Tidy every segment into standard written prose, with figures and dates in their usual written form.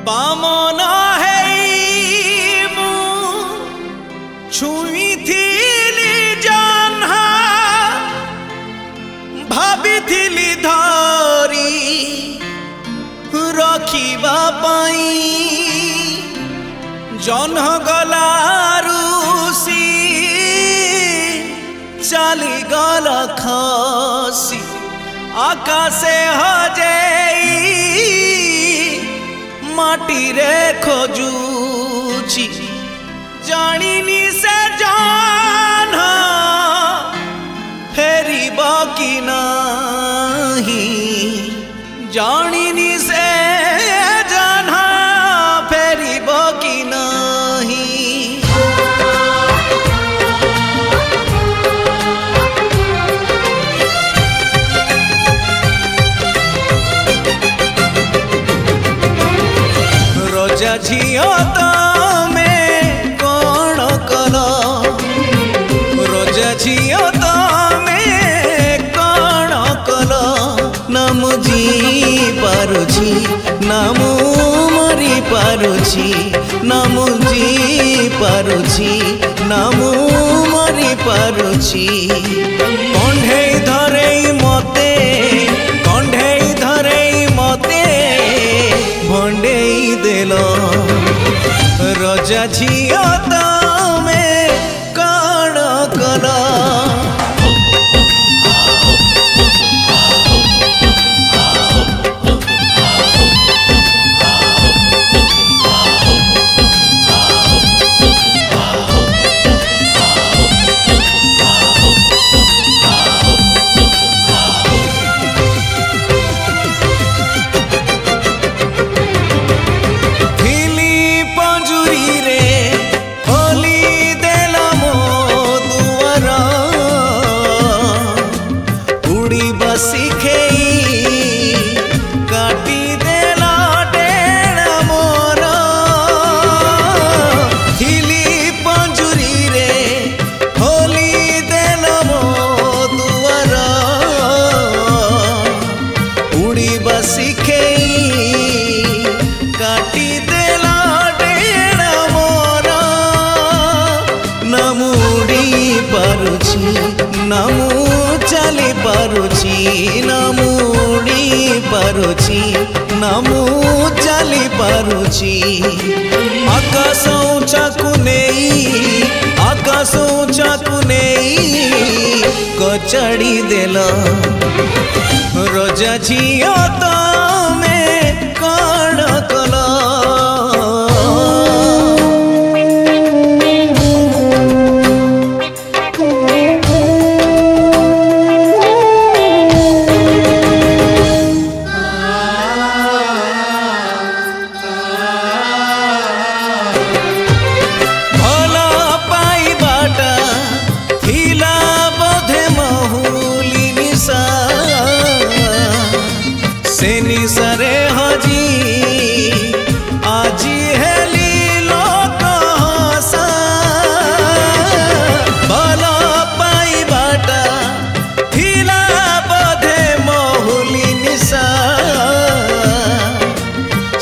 बामन है मु छुईथिली जन्हा भाविथिली धरी रखिबा पाई जन्ह गला रुसी चली गल खसी आकाशे हजेई माटी रे खोजुची जानिनी से जान फेरिब कि नाही जानिनी से जान फेरिब कि नाही रजा झियो तमे कौन कल रजा झियो तमे कौन कल ना मुझी पारुछि ना मु मरी पारुछि ना मुझी पारुछि ना मु मरी पारुछि कंढेई धरेई मते कंढेई धरेई मते भंडेई देल रजा झियो तमे कौन कल ना मु चली पारुछि ना मुड़ी पारुछि ना मु चली पारुछि आकाश ऊंचाकु नेई कचड़ी देल रजा झियो तमे कौन कल सरे हजी आजी हेली लोक हसा भल पाई बाटा थिला बधे महुली निशा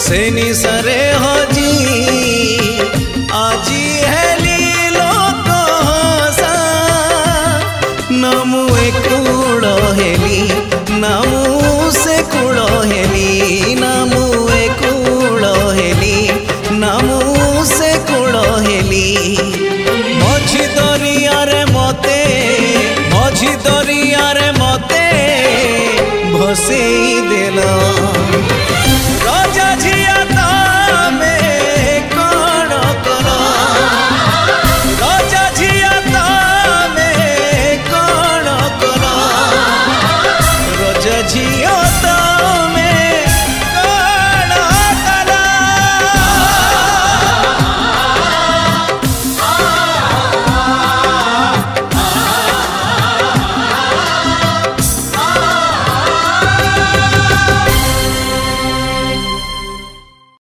से निशरे हजी आजी हेली लोक हसा नमु एकूड़ हेली नामु से कूड़ हेली नामु एकूड़ हेली नामु से कूड़ हेली मझी दरियारे मते भसेई देल